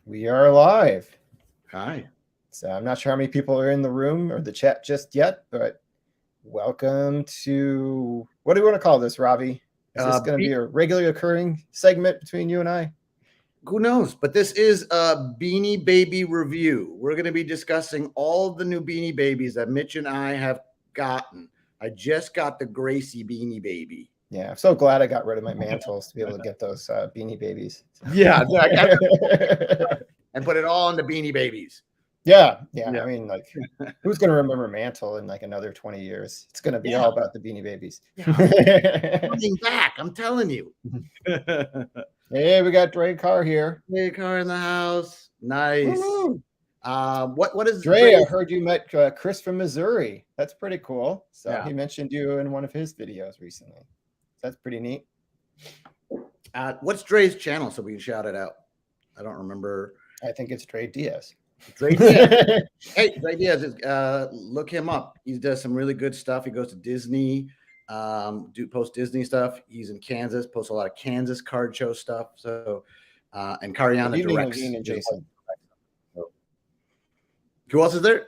We are live. Hi. So I'm not sure how many people are in the room or the chat just yet, but welcome to, what do we want to call this, Ravi? Is this going to be a regularly occurring segment between you and I? Who knows? But this is a Beanie Baby review. We're going to be discussing all the new Beanie Babies that Mitch and I have gotten. I just got the Gracie Beanie Baby. Yeah, I'm so glad I got rid of my mantles to be able to get those Beanie Babies. Yeah, and put it all on the Beanie Babies. Yeah. I mean, like, who's going to remember Mantle in like another 20 years? It's going to be all about the Beanie Babies. Coming back, I'm telling you. Hey, we got Dre Carr here. Dre Carr in the house. Nice. What is Dre? I heard you met Chris from Missouri. That's pretty cool. So he mentioned you in one of his videos recently. That's pretty neat. What's Dre's channel so we can shout it out? I don't remember. I think it's Dre Diaz. Dre Diaz. Hey, Dre Diaz, look him up. He does some really good stuff. He goes to Disney, post Disney stuff. He's in Kansas, posts a lot of Kansas card show stuff. So, and Cariana directs. And Jason. Who else is there?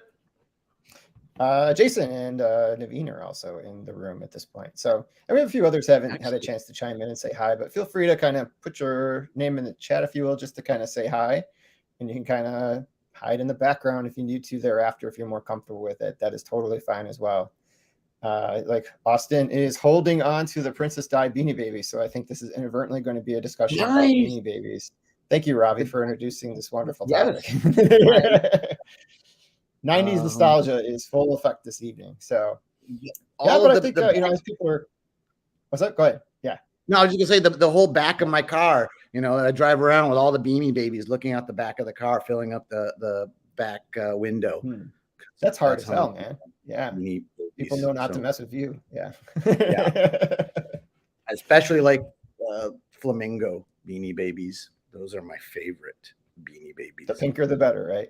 Jason and Naveen are also in the room at this point. So, and we have a few others haven't had a chance to chime in and say hi, but feel free to kind of put your name in the chat, if you will, just to kind of say hi. And you can kind of hide in the background if you need to thereafter, if you're more comfortable with it. That is totally fine as well. Like Austin is holding on to the Princess Di Beanie Baby. So I think this is inadvertently going to be a discussion about Beanie Babies. Thank you, Ravi, for introducing this wonderful topic. 90s nostalgia is full effect this evening. So, but I think, as people are, what's that? Go ahead. Yeah. No, I was just going to say the whole back of my car, I drive around with all the Beanie Babies looking out the back of the car, filling up the back window. That's hard as hell, man. Yeah. People know not to mess with you. Yeah. Especially like flamingo Beanie Babies. Those are my favorite Beanie Babies. The pinker, the better, right?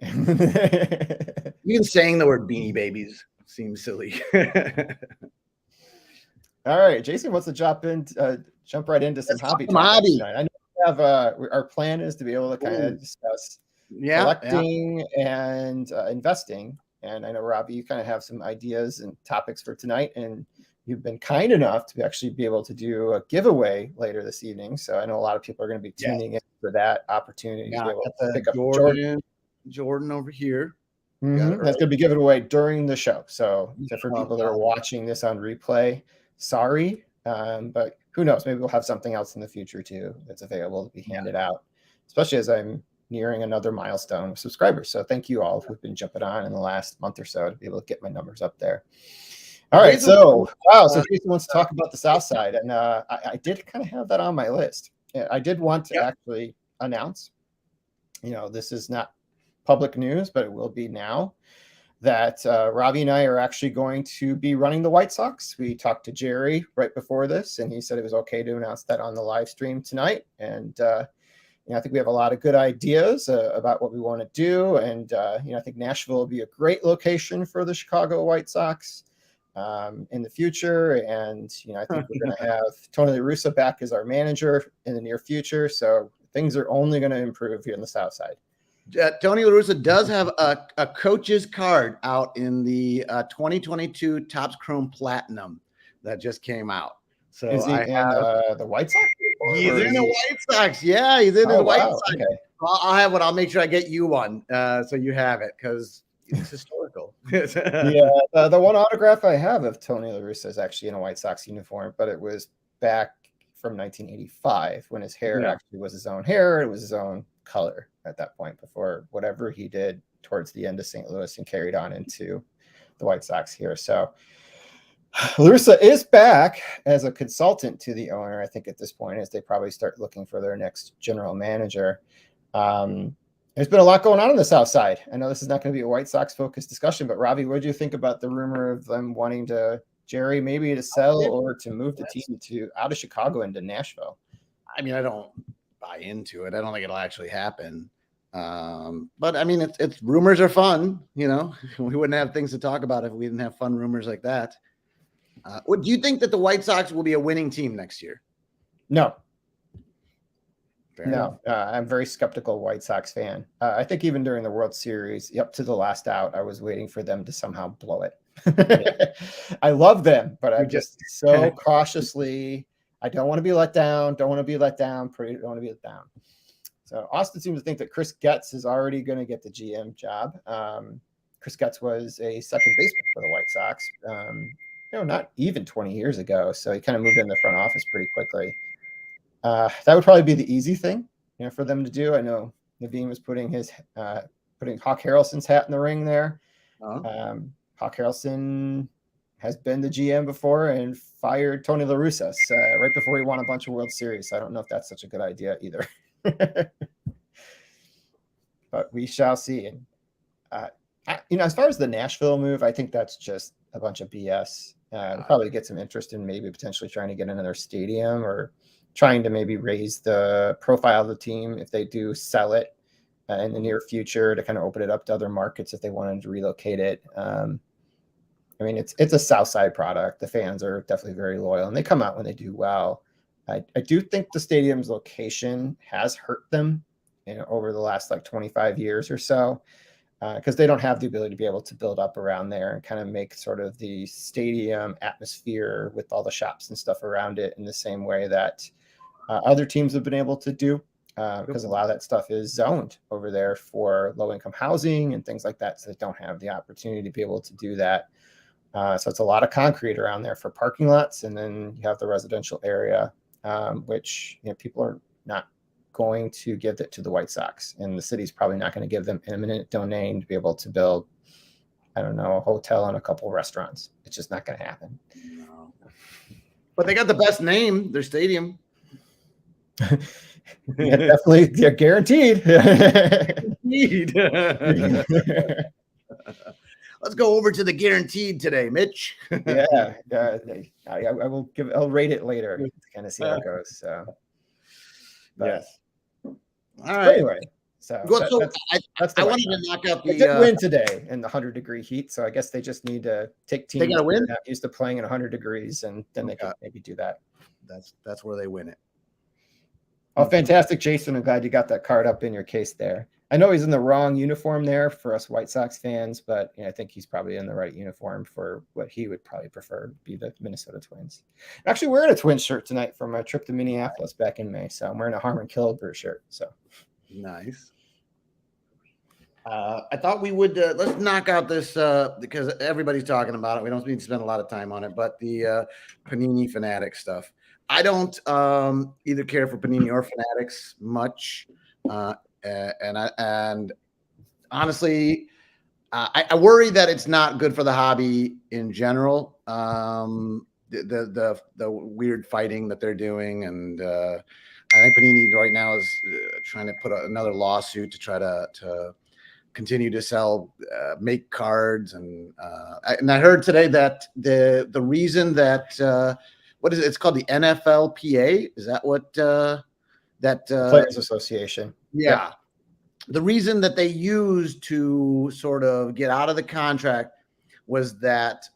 Even saying the word Beanie Babies seems silly. All right, Jason wants to jump right into some hobby topics tonight. I know we have our plan is to be able to kind of discuss collecting and investing. And I know, Robbie, you kind of have some ideas and topics for tonight, and you've been kind enough to actually be able to do a giveaway later this evening. So I know a lot of people are going to be tuning in for that opportunity to be able to pick up Jordan over here. That's going to be given away during the show. So for people that are watching this on replay, sorry, but who knows? Maybe we'll have something else in the future too that's available to be handed out, especially as I'm nearing another milestone of subscribers. So thank you all who've been jumping on in the last month or so to be able to get my numbers up there. All right, so so Jason wants to talk about the South Side, and I did kind of have that on my list. I did want to actually announce, this is not public news, but it will be now, that Ravi and I are actually going to be running the White Sox. We talked to Jerry right before this, and he said it was okay to announce that on the live stream tonight. And I think we have a lot of good ideas about what we want to do. And I think Nashville will be a great location for the Chicago White Sox in the future. And I think we're going to have Tony La Russa back as our manager in the near future. So things are only going to improve here in the South Side. Tony La Russa does have a coach's card out in the 2022 Topps Chrome Platinum that just came out. So is he in the White Sox? He's in the White Sox. Yeah, he's in the White Sox. Okay. I'll have one. I'll make sure I get you one so you have it because it's historical. The one autograph I have of Tony La Russa is actually in a White Sox uniform, but it was back from 1985 when his hair actually was his own hair. It was his own color at that point before whatever he did towards the end of St. Louis and carried on into the White Sox here. So La Russa is back as a consultant to the owner, I think, at this point, as they probably start looking for their next general manager. There's been a lot going on the South Side. I know this is not going to be a White Sox focused discussion, but Ravi, what did you think about the rumor of them wanting Jerry maybe to sell or to move the team out of Chicago into Nashville? I mean, I don't buy into it. I don't think it'll actually happen. But I mean, it's rumors are fun. We wouldn't have things to talk about if we didn't have fun rumors like that. Do you think that the White Sox will be a winning team next year? No. enough. I'm very skeptical White Sox fan. I think even during the World Series, up to the last out, I was waiting for them to somehow blow it. I love them, but I'm just so cautiously. I don't want to be let down. Don't want to be let down. Don't want to be let down. So Austin seems to think that Chris Getz is already going to get the GM job. Chris Getz was a second baseman for the White Sox. Not even 20 years ago. So he kind of moved in the front office pretty quickly. That would probably be the easy thing, for them to do. I know Naveen was putting Hawk Harrelson's hat in the ring there. Hawk Harrelson has been the GM before and fired Tony La Russa right before he won a bunch of World Series. So I don't know if that's such a good idea either. But we shall see. And as far as the Nashville move, I think that's just a bunch of BS. They'll probably get some interest in maybe potentially trying to get into their stadium or trying to maybe raise the profile of the team if they do sell it in the near future, to kind of open it up to other markets if they wanted to relocate it. It's a South Side product. The fans are definitely very loyal, and they come out when they do well. I do think the stadium's location has hurt them over the last 25 years or so, because they don't have the ability to be able to build up around there and kind of make sort of the stadium atmosphere with all the shops and stuff around it in the same way that other teams have been able to do, because a lot of that stuff is zoned over there for low-income housing and things like that, so they don't have the opportunity to be able to do that. So it's a lot of concrete around there for parking lots, and then you have the residential area, which people are not going to give it to the White Sox, and the city's probably not going to give them eminent domain to be able to build, I don't know, a hotel and a couple of restaurants. It's just not going to happen. No. But they got the best name, their stadium. Yeah, definitely, they're guaranteed. Let's go over to the guaranteed today, Mitch. Yeah, I'll rate it later to kind of see how it goes. So, yes. All right. Anyway, so that's I wanted to knock out the. They did win today in the 100-degree heat, so I guess they just need to take teams that are not used to playing in 100 degrees, and then they can maybe do that. That's where they win it. Oh, fantastic, Jason! I'm glad you got that card up in your case there. I know he's in the wrong uniform there for us White Sox fans, but I think he's probably in the right uniform for what he would probably prefer to be the Minnesota Twins. I'm actually wearing a Twins shirt tonight from my trip to Minneapolis back in May, so I'm wearing a Harmon Killebrew shirt. So nice. I thought we would let's knock out this because everybody's talking about it. We don't need to spend a lot of time on it, but the Panini Fanatic stuff. I don't either care for Panini or Fanatics much. And honestly, I worry that it's not good for the hobby in general. The weird fighting that they're doing, and I think Panini right now is trying to put another lawsuit to try to continue to sell, make cards, and I heard today that the reason that what is it? It's called the NFLPA. Is that what that Players Association? Yeah. The reason that they used to sort of get out of the contract was that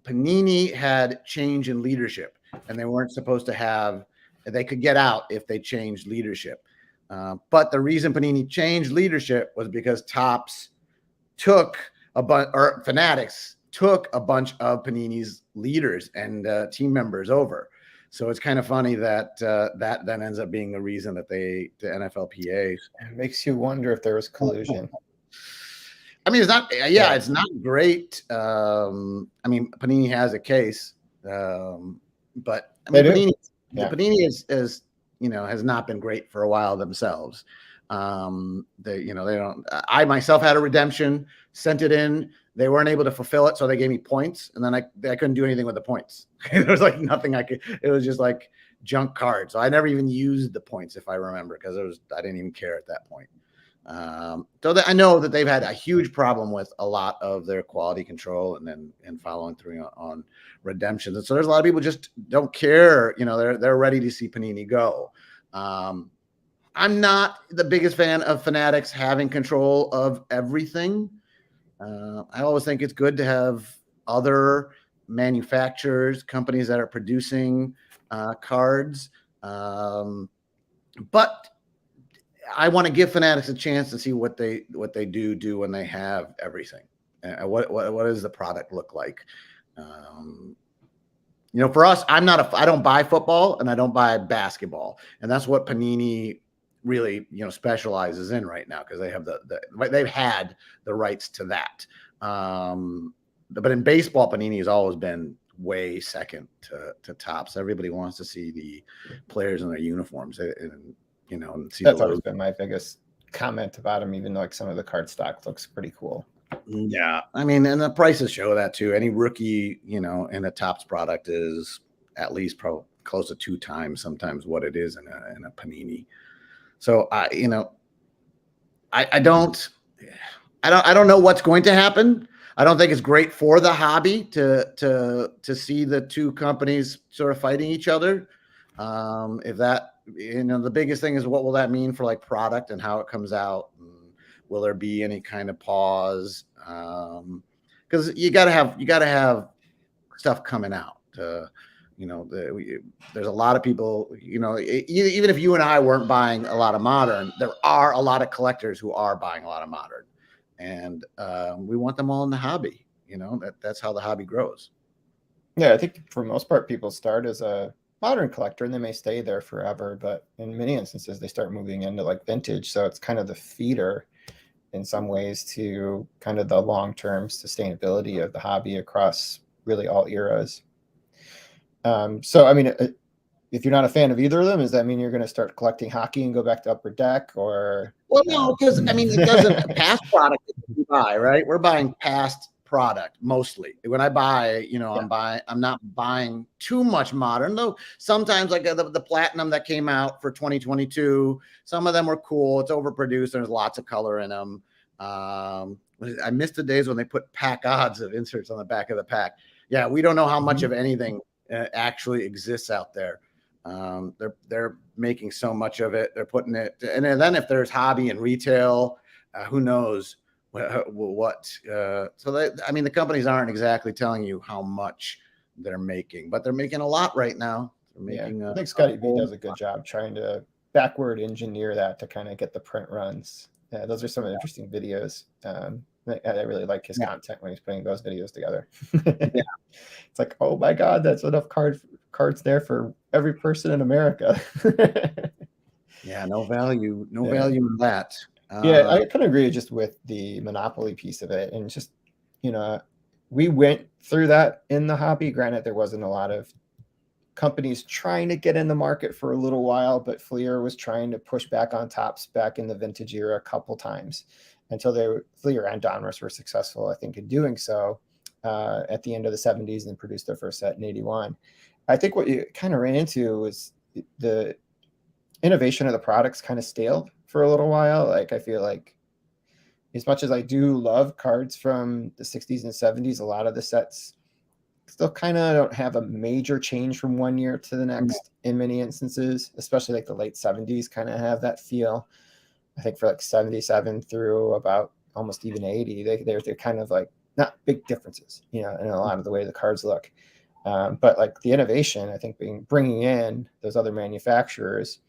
Panini had change in leadership, and they weren't supposed to have. They could get out if they changed leadership. But the reason Panini changed leadership was because Topps took Fanatics took a bunch of Panini's leaders and team members over. So it's kind of funny that that then ends up being the reason that the NFLPA. It makes you wonder if there was collusion. I mean, it's not. Yeah, it's not great. I mean, Panini has a case, but I mean, Panini is has not been great for a while themselves. They don't. I myself had a redemption, sent it in. They weren't able to fulfill it, so they gave me points, and then I couldn't do anything with the points. There was nothing I could. It was just like junk cards. So I never even used the points, if I remember, because I didn't even care at that point. I know that they've had a huge problem with a lot of their quality control and following through on redemptions. And so there's a lot of people just don't care. They're ready to see Panini go. I'm not the biggest fan of Fanatics having control of everything. I always think it's good to have other manufacturers, companies that are producing cards. but I want to give Fanatics a chance to see what they do when they have everything. What does the product look like? For us, I don't buy football and I don't buy basketball, and that's what Panini really specializes in right now, because they have they've had the rights to that. But in baseball, Panini has always been way second to Topps. Everybody wants to see the players in their uniforms, and see that's always been my biggest comment about them, even though like some of the card stock looks pretty cool. Yeah, I mean, and the prices show that too. Any rookie, in a Topps product is at least probably close to 2 times sometimes what it is in a Panini. So I don't know what's going to happen. I don't think it's great for the hobby to see the two companies sort of fighting each other. If that, the biggest thing is, what will that mean for like product and how it comes out? Will there be any kind of pause? Because you gotta have stuff coming out. There's a lot of people. Even if you and I weren't buying a lot of modern, there are a lot of collectors who are buying a lot of modern, and we want them all in the hobby. That's how the hobby grows. Yeah, I think for the most part, people start as a modern collector and they may stay there forever, but in many instances, they start moving into like vintage. So it's kind of the feeder in some ways to kind of the long-term sustainability of the hobby across really all eras. So, I mean, if you're not a fan of either of them, does that mean you're going to start collecting hockey and go back to Upper Deck? Or well, no, because I mean, it doesn't past product we buy, right? We're buying past product mostly. When I buy, I'm not buying too much modern, though. Sometimes like the platinum that came out for 2022, some of them were cool. It's overproduced. There's lots of color in them. I missed the days when they put pack odds of inserts on the back of the pack. Yeah, we don't know how much of anything actually exists out there. They're making so much of it. They're putting it, and then if there's hobby and retail, who knows what? So the companies aren't exactly telling you how much they're making, but they're making a lot right now. They're making. I think Scotty B does a good job trying to backward engineer that to kind of get the print runs. Those are some interesting videos. I really like his content when he's putting those videos together. It's like, oh my God, that's enough cards there for every person in America. Yeah, no value in that. Yeah, I kind of agree just with the monopoly piece of it. And just, we went through that in the hobby. Granted, there wasn't a lot of companies trying to get in the market for a little while, but Fleer was trying to push back on Topps back in the vintage era a couple times until Fleer and Donruss were successful, I think, in doing so at the end of the 70s and produced their first set in 81. I think what you kind of ran into was the innovation of the products kind of staled for a little while. Like, I feel like as much as I do love cards from the 60s and 70s, a lot of the sets still kind of don't have a major change from one year to the next in many instances, especially like the late 70s kind of have that feel. I think for like 77 through about almost even 80, they're kind of like not big differences, in a lot of the way the cards look. But like the innovation, I think bringing in those other manufacturers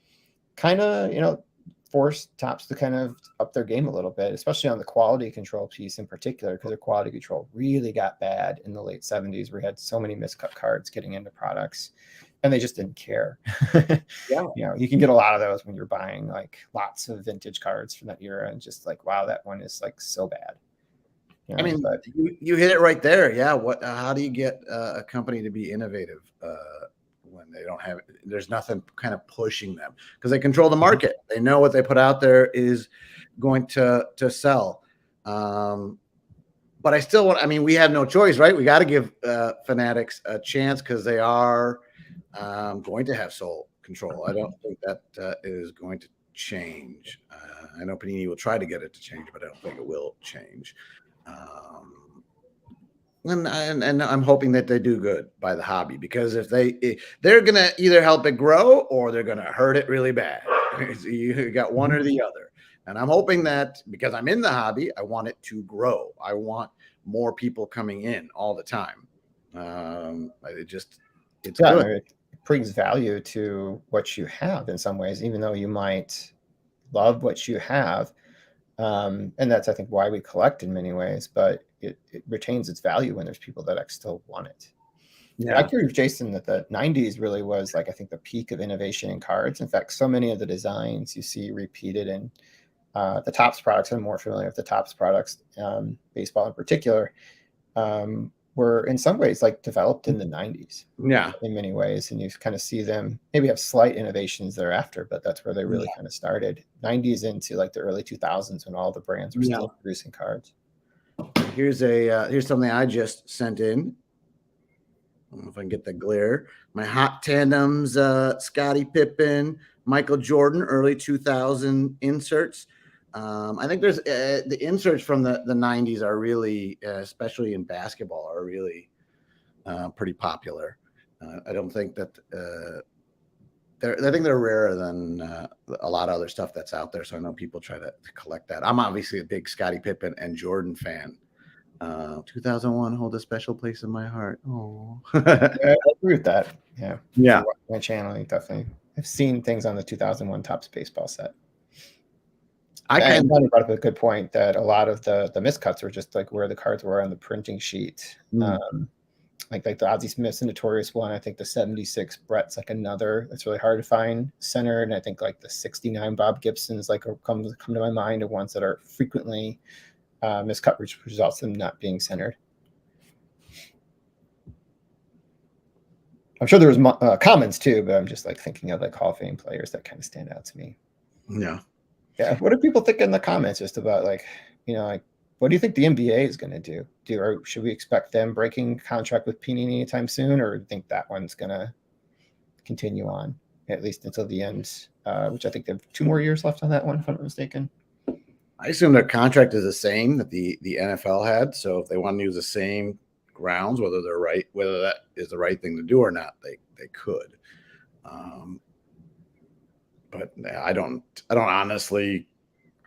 kind of, forced Topps to kind of up their game a little bit, especially on the quality control piece in particular, because their quality control really got bad in the late 70s. We had so many miscut cards getting into products and they just didn't care. Yeah. You can get a lot of those when you're buying like lots of vintage cards from that era and just like, wow, that one is like so bad. I mean, you hit it right there. Yeah. How do you get a company to be innovative when they don't have, there's nothing kind of pushing them, because they control the market. They know what they put out there is going to sell. But I still we have no choice, right? We got to give Fanatics a chance because they are going to have sole control. I don't think that is going to change. I know Panini will try to get it to change, but I don't think it will change. And I'm hoping that they do good by the hobby, because if they're going to either help it grow or they're going to hurt it really bad. You got one or the other. And I'm hoping that, because I'm in the hobby, I want it to grow. I want more people coming in all the time. It's good. brings value to what you have in some ways, even though you might love what you have. And that's, I think, why we collect in many ways, but it retains its value when there's people that still want it. Yeah. I agree with Jason that the 90s really was, like, I think, the peak of innovation in cards. In fact, so many of the designs you see repeated in the Topps products. I'm more familiar with the Topps products, baseball in particular, were in some ways like developed in the 90s. Yeah. In many ways. And you kind of see them maybe have slight innovations thereafter, but that's where they really kind of started. 90s into like the early 2000s when all the brands were still producing cards. Here's something I just sent in. I don't know if I can get the glare. My hot tandems, Scottie Pippen, Michael Jordan, early 2000 inserts. I think there's the inserts from the 90s are really, especially in basketball, are really pretty popular. I don't think that I think they're rarer than a lot of other stuff that's out there. So I know people try to collect that. I'm obviously a big Scottie Pippen and Jordan fan. 2001 hold a special place in my heart. Oh, yeah, I agree with that. Yeah. My channel, definitely. I've seen things on the 2001 Topps baseball set. I kind of brought up a good point that a lot of the miscuts were just like where the cards were on the printing sheet. Like the Ozzie Smith's a notorious one. I think the 76 Brett's like another that's really hard to find centered. And I think like the 69 Bob Gibson's like come to my mind of ones that are frequently miscut, which results in not being centered. I'm sure there was comments too, but I'm just like thinking of like Hall of Fame players that kind of stand out to me. Yeah. What do people think in the comments just about like, like, what do you think the NBA is going to do? Or should we expect them breaking contract with Panini anytime soon? Or do you think that one's going to continue on at least until the end, which I think they have 2 more years left on that one, if I'm not mistaken. I assume their contract is the same that the NFL had. So if they want to use the same grounds, whether that is the right thing to do or not, they could. But I don't honestly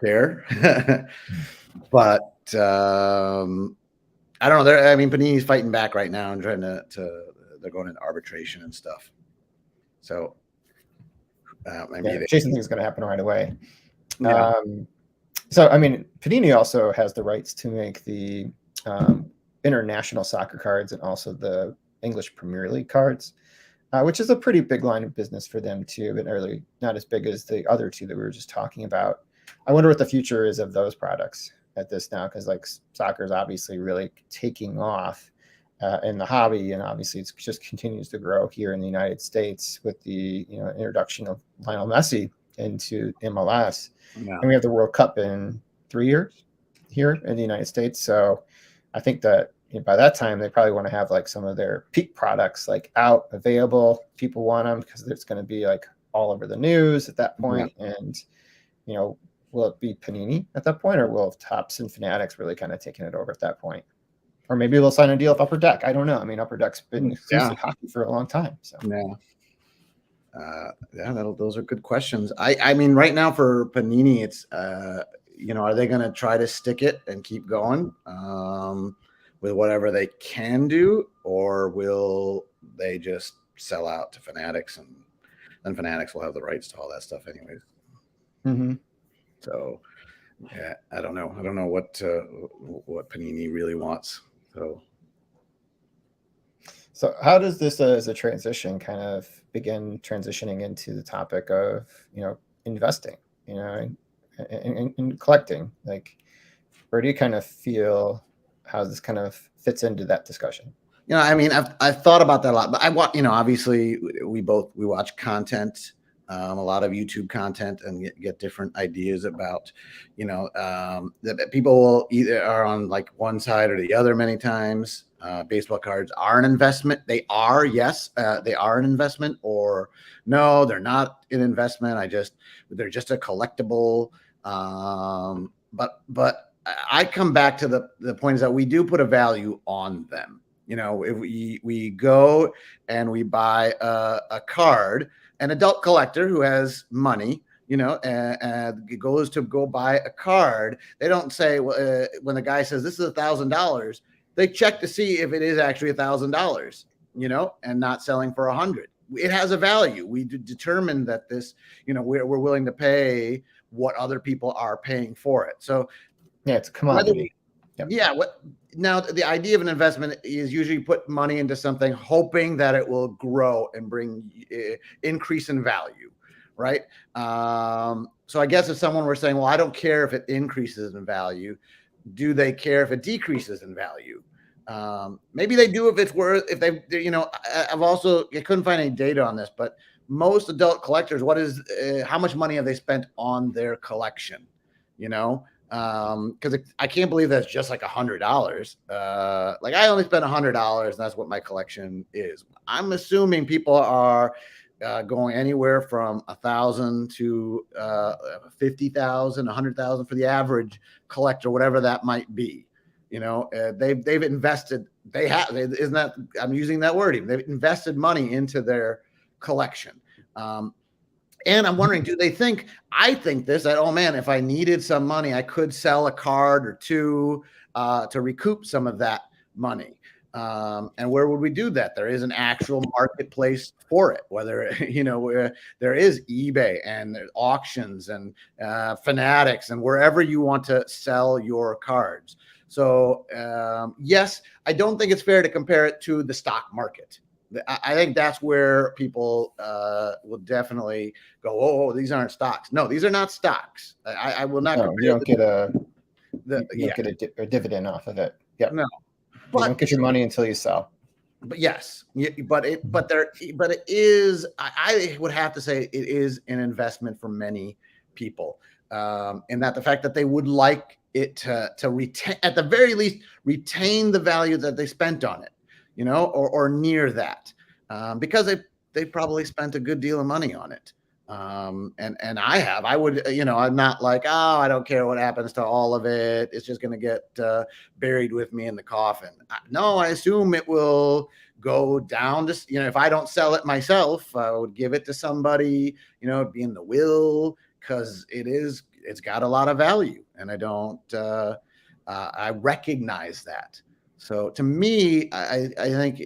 care. But I don't know. I mean, Panini's fighting back right now and trying to they're going into arbitration and stuff. So maybe Jason thinks it's going to happen right away. Yeah. So I mean, Panini also has the rights to make the international soccer cards and also the English Premier League cards, which is a pretty big line of business for them too, but really not as big as the other 2 that we were just talking about. I wonder what the future is of those products at this now, because like soccer is obviously really taking off in the hobby, and obviously it just continues to grow here in the United States with the introduction of Lionel Messi into MLS. Yeah. And we have the World Cup in 3 years here in the United States. So I think that by that time they probably want to have like some of their peak products like out, available. People want them because it's going to be like all over the news at that point. Yeah. And will it be Panini at that point, or will Topps and Fanatics really kind of taking it over at that point? Or maybe they'll sign a deal with Upper Deck. I don't know. I mean, Upper Deck's been exclusive hockey for a long time. So those are good questions. I mean, right now for Panini, it's are they going to try to stick it and keep going with whatever they can do, or will they just sell out to Fanatics, and then Fanatics will have the rights to all that stuff anyways? Mm-hmm. So, yeah, I don't know. I don't know what Panini really wants. So how does this as a transition kind of begin transitioning into the topic of, investing, and collecting? Like, where do you kind of feel how this kind of fits into that discussion? I mean, I've thought about that a lot, but I want, obviously we watch content, a lot of YouTube content, and get different ideas about, that people will either are on like one side or the other many times. Baseball cards are an investment. They are, yes, they are an investment, or no, they're not an investment. They're just a collectible. But I come back to the point is that we do put a value on them. If we go and we buy a card, an adult collector who has money, and goes to go buy a card, they don't say, when the guy says this is $1,000, they check to see if it is actually $1,000, and not selling for $100. it has a value. We determined that this, we're willing to pay what other people are paying for it. So yeah, it's a commodity. yeah. Now the idea of an investment is usually put money into something hoping that it will grow and bring increase in value, right? So I guess if someone were saying, well, I don't care if it increases in value, do they care if it decreases in value? Maybe they do if it's worth, if they, I couldn't find any data on this, but most adult collectors, how much money have they spent on their collection? Because I can't believe that's just like $100. Like I only spent $100, and that's what my collection is. I'm assuming people are going anywhere from 1,000 to 50,000, 100,000 for the average collector, whatever that might be. They've invested. Isn't that, I'm using that word even. They've invested money into their collection. And I'm wondering, do they think, I think this, that, oh man, if I needed some money, I could sell a card or two to recoup some of that money. And where would we do that? There is an actual marketplace for it, whether, where there is eBay and there's auctions and Fanatics and wherever you want to sell your cards. So yes, I don't think it's fair to compare it to the stock market. I think that's where people will definitely go, oh, these aren't stocks. No, these are not stocks. I will not. No, you don't get a dividend off of it. Yeah. No. You don't get your money until you sell. But yes, but it is, I would have to say it is an investment for many people. And that the fact that they would like it to retain, at the very least, retain the value that they spent on it, or near that, because they probably spent a good deal of money on it. And I would, I'm not like, oh, I don't care what happens to all of it. It's just going to get buried with me in the coffin. No, I assume it will go down to, if I don't sell it myself, I would give it to somebody, it'd be in the will, because it's got a lot of value, and I recognize that. So to me, I think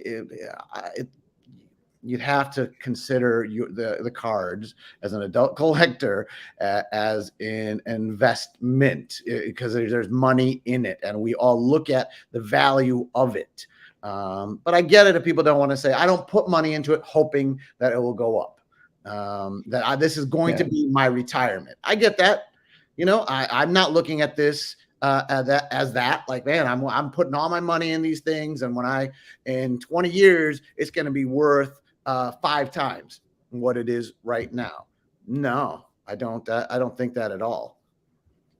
you'd have to consider the cards as an adult collector as an investment, because there's money in it, and we all look at the value of it. But I get it if people don't want to say, I don't put money into it hoping that it will go up, this is going to be my retirement. I get that. I'm not looking at this as that, like, man, I'm putting all my money in these things, and in 20 years, it's going to be worth 5 times what it is right now. No, I don't think that at all.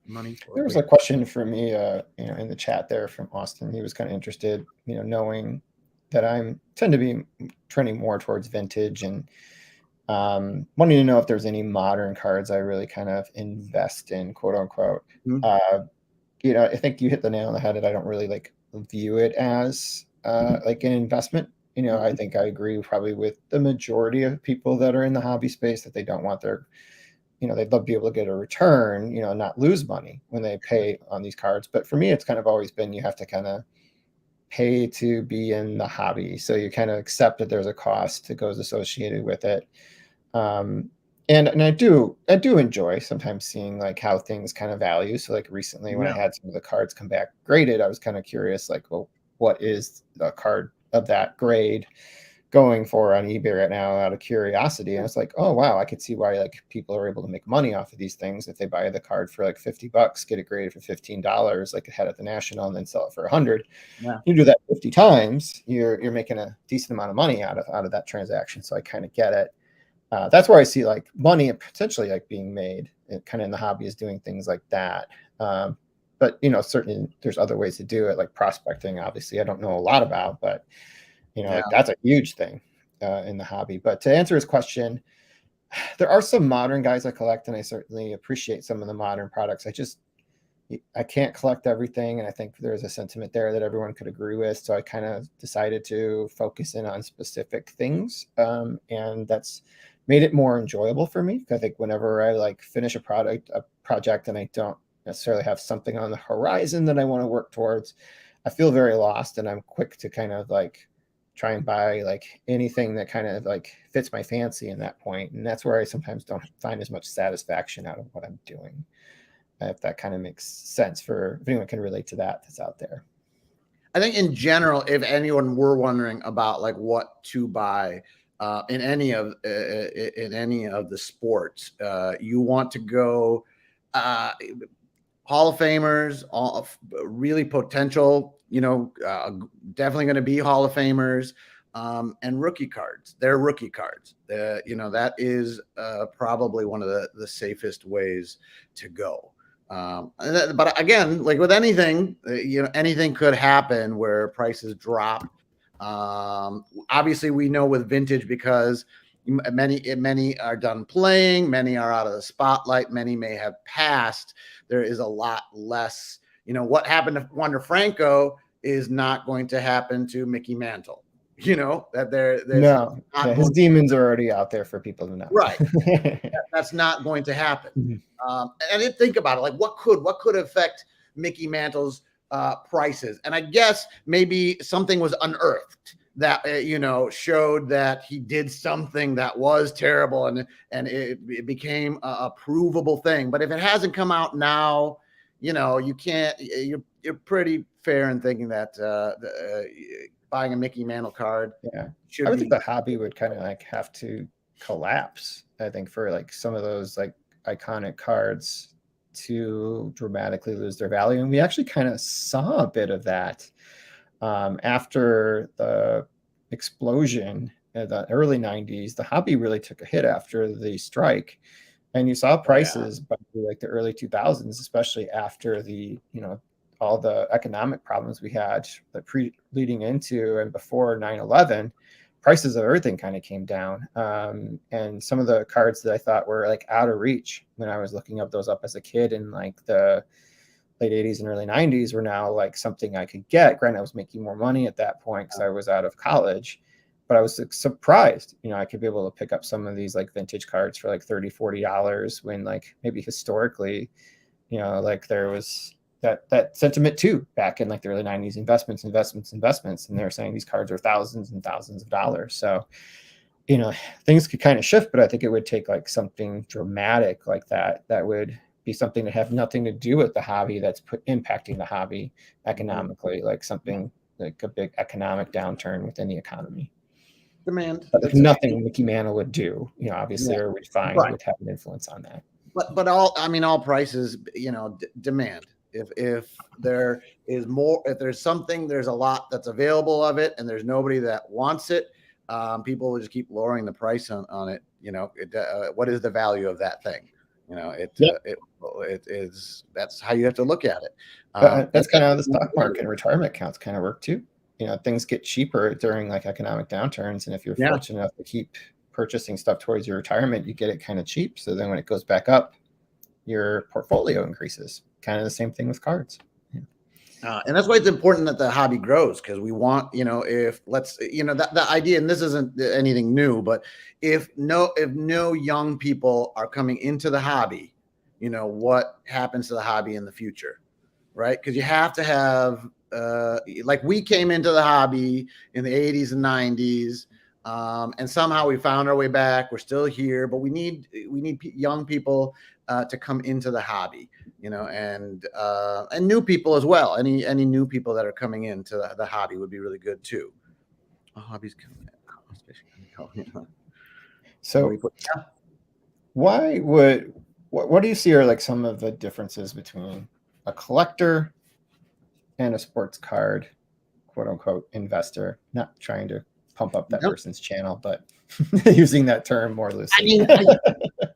Money. There was a question for me, in the chat there from Austin. He was kind of interested, knowing that I tend to be trending more towards vintage, and wanting to know if there's any modern cards I really kind of invest in, quote unquote. Mm-hmm. I think you hit the nail on the head that I don't really view it as like an investment. I think I agree probably with the majority of people that are in the hobby space, that they don't want their, they'd love to be able to get a return, not lose money when they pay on these cards. But for me, it's kind of always been, you have to kind of pay to be in the hobby. So you kind of accept that there's a cost that goes associated with it. And I do enjoy sometimes seeing how things kind of value. So recently when I had some of the cards come back graded, I was kind of curious, well, what is a card of that grade going for on eBay right now, out of curiosity? And it's oh wow, I could see why people are able to make money off of these things. If they buy the card for $50, get it graded for $15, like it had at the National, and then sell it for $100. Yeah. You do that 50 times, you're making a decent amount of money out of that transaction. So I kind of get it. That's where I see money potentially being made kind of in the hobby, is doing things like that. But certainly there's other ways to do it, like prospecting. Obviously, I don't know a lot about, but that's a huge thing in the hobby. But to answer his question, there are some modern guys I collect, and I certainly appreciate some of the modern products. I can't collect everything, and I think there's a sentiment there that everyone could agree with. So I kind of decided to focus in on specific things, and that's made it more enjoyable for me. I think whenever I finish a project and I don't necessarily have something on the horizon that I want to work towards, I feel very lost, and I'm quick to kind of try and buy like anything that kind of like fits my fancy in that point. And that's where I sometimes don't find as much satisfaction out of what I'm doing. If that kind of makes sense for if anyone can relate to that that's out there. I think in general, if anyone were wondering about like what to buy in any of the sports, you want to go Hall of Famers, all really potential, definitely going to be Hall of Famers, and rookie cards. They're rookie cards. That is probably one of the safest ways to go. But again, like with anything, anything could happen where prices drop. Obviously, we know with vintage because many are done playing, many are out of the spotlight, many may have passed. There is a lot less. What happened to Wander Franco is not going to happen to Mickey Mantle. There's no, his demons are already out there for people to know. Right. That's not going to happen. And I didn't think about it. Like what could affect Mickey Mantle's prices? And I guess maybe something was unearthed that, showed that he did something that was terrible and it became a provable thing. But if it hasn't come out now, you can't, you're pretty fair in thinking that buying a Mickey Mantle card. Yeah. I would think the hobby would kind of like have to collapse, I think, for like some of those like iconic cards to dramatically lose their value. And we actually kind of saw a bit of that after the explosion in the early 90s. The hobby really took a hit after the strike. And you saw prices by like the early 2000s, especially after the, all the economic problems we had leading into and before 9/11, prices of everything kind of came down. And some of the cards that I thought were like out of reach when I was looking those up as a kid in like the late 80s and early 90s were now like something I could get. Granted, I was making more money at that point because I was out of college, but I was surprised, I could be able to pick up some of these like vintage cards for like $30, $40 when like maybe historically, like there was that sentiment too back in like the early 90s, investments. And they're saying these cards are thousands and thousands of dollars. So, things could kind of shift, but I think it would take like something dramatic like that would be something that have nothing to do with the hobby that's impacting the hobby economically, like something like a big economic downturn within the economy. Demand. But like nothing Mickey Mantle would do, obviously, or would find would have an influence on that. But all prices, demand. If there is more, if there's something, there's a lot that's available of it, and there's nobody that wants it, people will just keep lowering the price on it. What is the value of that thing? It is. That's how you have to look at it. That's kind of how the stock market and retirement accounts kind of work too. Things get cheaper during like economic downturns, and if you're fortunate enough to keep purchasing stuff towards your retirement, you get it kind of cheap. So then when it goes back up, your portfolio increases. Kind of the same thing with cards. And that's why it's important that the hobby grows, because we want, if the idea, and this isn't anything new, but if no young people are coming into the hobby, what happens to the hobby in the future, right? Because you have to have, like we came into the hobby in the 80s and 90s, and somehow we found our way back. We're still here, but we need young people to come into the hobby, and new people as well. Any new people that are coming into the hobby would be really good too. Hobbies coming in. So what do you see are like some of the differences between a collector and a sports card, quote unquote, investor? Not trying to pump up that person's channel, but using that term more loosely.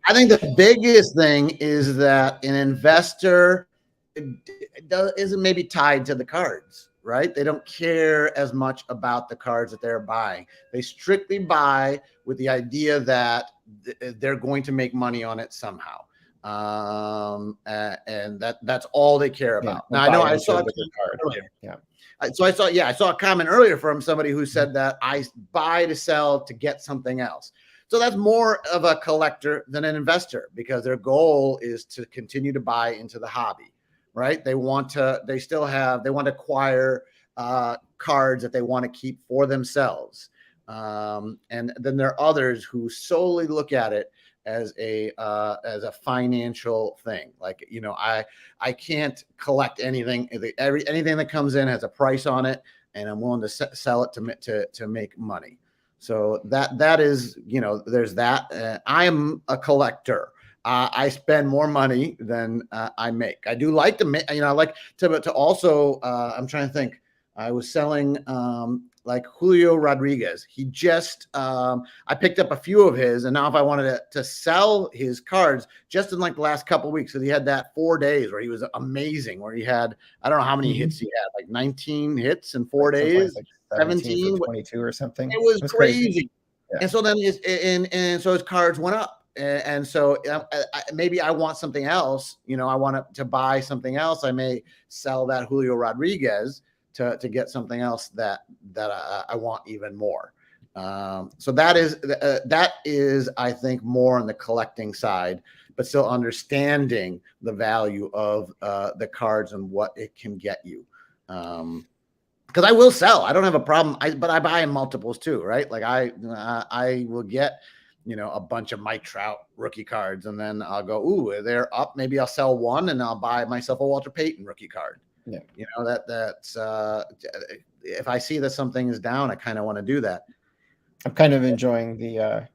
I think the biggest thing is that an investor isn't maybe tied to the cards, right? They don't care as much about the cards that they're buying. They strictly buy with the idea that they're going to make money on it somehow. And that's all they care about. Now, I know I saw it earlier. So I saw a comment earlier from somebody who said that I buy to sell to get something else. So that's more of a collector than an investor, because their goal is to continue to buy into the hobby, right? They want to acquire cards that they want to keep for themselves. And then there are others who solely look at it as a financial thing. Like, you know, I can't collect anything. Anything that comes in has a price on it, and I'm willing to sell it to make money. So that is, you know, there's that. I am a collector. I spend more money than I make. I do like to make, you know, I like to also, I'm trying to think. I was selling like Julio Rodriguez. He just, I picked up a few of his, and now if I wanted to sell his cards just in like the last couple of weeks, because he had that 4 days where he was amazing, where he had, I don't know how many hits he had, like 19 hits in 4 days, like 17 for 22 or something. It was crazy. crazy. Yeah. And so then and so his cards went up. And so maybe I want something else, you know, I want to buy something else. I may sell that Julio Rodriguez to get something else that I want even more. So that is, I think, more on the collecting side, but still understanding the value of the cards and what it can get you. Because I will sell. I don't have a problem. But I buy in multiples too, right? Like I will get, you know, a bunch of Mike Trout rookie cards, and then I'll go, ooh, they're up. Maybe I'll sell one, and I'll buy myself a Walter Payton rookie card. Yeah, you know, that's if I see that something is down, I kind of want to do that. I'm kind of enjoying the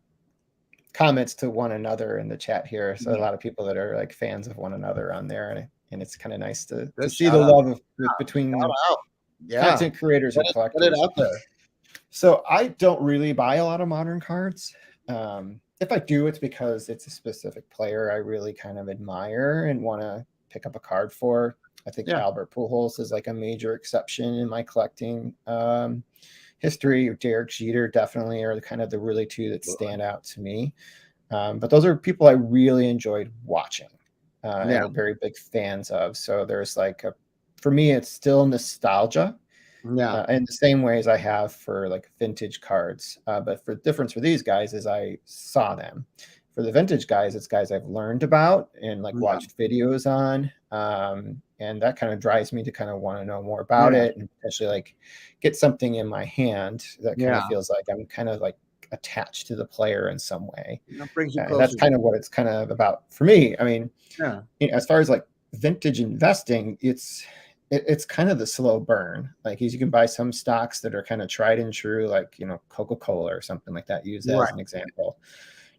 comments to one another in the chat here. So a lot of people that are like fans of one another on there, and it's kind of nice to see the love between content creators and collectors. Get it out there. So I don't really buy a lot of modern cards. If I do, it's because it's a specific player I really kind of admire and want to pick up a card for. I think Albert Pujols is like a major exception in my collecting history. Derek Jeter definitely are kind of the really two that stand out to me. But those are people I really enjoyed watching and are very big fans of. So there's like for me, it's still nostalgia. In the same ways I have for like vintage cards. But the difference for these guys is I saw them. For the vintage guys, it's guys I've learned about and like watched videos on. And that kind of drives me to kind of want to know more about it and potentially like get something in my hand that kind of feels like I'm kind of like attached to the player in some way. That brings you closer. That's kind of what it's kind of about for me. I mean, you know, as far as like vintage investing, it's kind of the slow burn. Like you can buy some stocks that are kind of tried and true, like, you know, Coca-Cola or something like that. Use that as an example.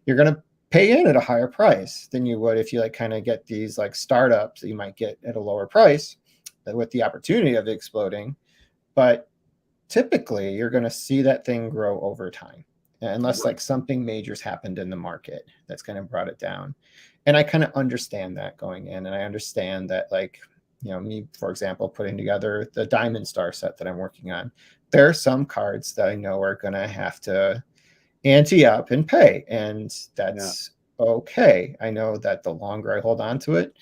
You're going to pay in at a higher price than you would if you like kind of get these like startups that you might get at a lower price with the opportunity of exploding. But typically you're going to see that thing grow over time unless like something major's happened in the market that's kind of brought it down. And I kind of understand that going in. And I understand that, like, you know, me, for example, putting together the Diamond Star set that I'm working on, there are some cards that I know are going to have to ante up and pay, and that's okay. I know that the longer I hold on to it,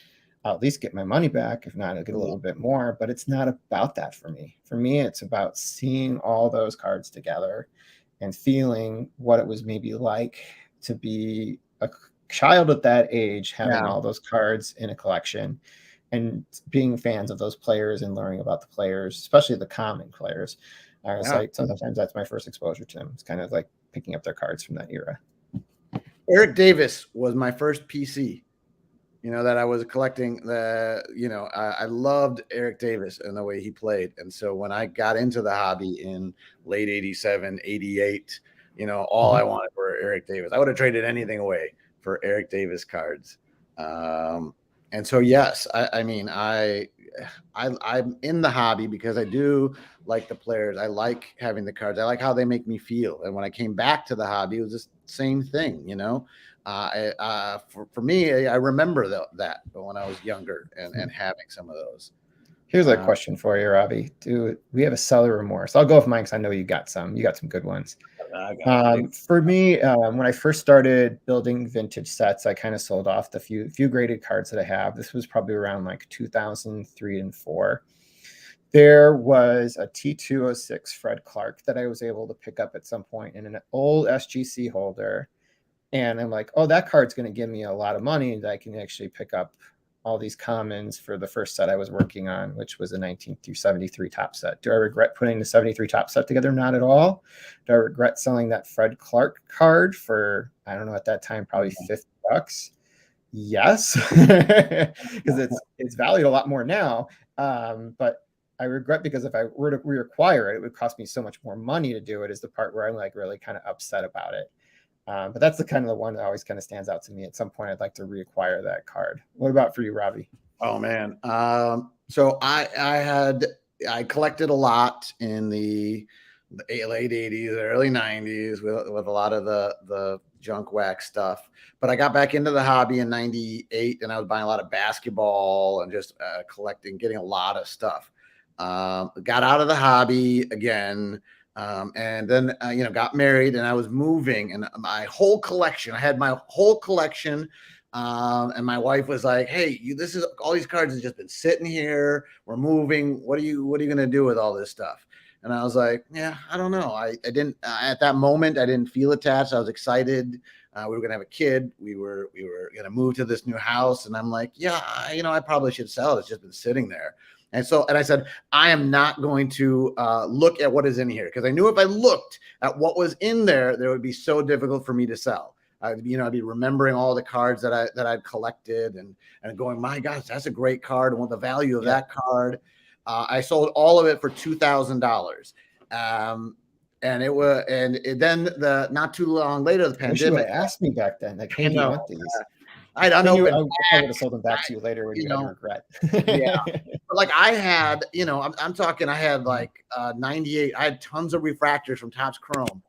I'll at least get my money back. If not, I'll get a little bit more, but it's not about that for me. For me, it's about seeing all those cards together and feeling what it was maybe like to be a child at that age, having all those cards in a collection and being fans of those players and learning about the players, especially the common players. Sometimes that's my first exposure to them. It's kind of like picking up their cards from that era. Eric Davis was my first PC, you know, that I was collecting. I loved Eric Davis and the way he played. And so when I got into the hobby in late 87, 88, you know, all I wanted were Eric Davis. I would have traded anything away for Eric Davis cards. And so, yes, I'm in the hobby because I do like the players. I like having the cards. I like how they make me feel. And when I came back to the hobby, it was the same thing, you know. For me, I remember that when I was younger and having some of those. Here's a question for you, Ravi. Do we have a seller remorse? I'll go with mine because I know you got some. You got some good ones. For me, when I first started building vintage sets, I kind of sold off the few graded cards that I have. This was probably around like 2003 and 4. There was a T206 Fred Clark that I was able to pick up at some point in an old SGC holder. And I'm like, oh, that card's going to give me a lot of money that I can actually pick up all these commons for the first set I was working on, which was a 19 through 73 top set. Do I regret putting the 73 top set together? Not at all. Do I regret selling that Fred Clark card for, I don't know, at that time, probably $50? Yes, because it's valued a lot more now. But I regret, because if I were to reacquire it, it would cost me so much more money to do it, is the part where I'm like really kind of upset about it. But that's the kind of the one that always kind of stands out to me. At some point, I'd like to reacquire that card. What about for you, Ravi? Oh man. So I collected a lot in the late 80s, early 90s with a lot of the junk wax stuff. But I got back into the hobby in 98, and I was buying a lot of basketball and just collecting, getting a lot of stuff. Got out of the hobby again. And then, got married, and I was moving, and my whole collection, I had my whole collection. And my wife was like, "Hey, this is all these cards have just been sitting here. We're moving. What are you going to do with all this stuff?" And I was like, "Yeah, I don't know. I didn't at that moment. I didn't feel attached. I was excited. We were going to have a kid. We were going to move to this new house, and I'm like, yeah, I probably should sell it. It's just been sitting there." And I said, I am not going to look at what is in here, because I knew if I looked at what was in there, it would be so difficult for me to sell. I'd be remembering all the cards that I'd collected and going, my gosh, that's a great card. I want the value of that card. I sold all of it for $2,000. And it was, then not too long later, the pandemic. You would have asked me back then, like, hey, do you want these? I don't know. I would have sold them back to you later when you had regret. Yeah. But like I had, I'm talking, I had like 98. I had tons of refractors from Topps Chrome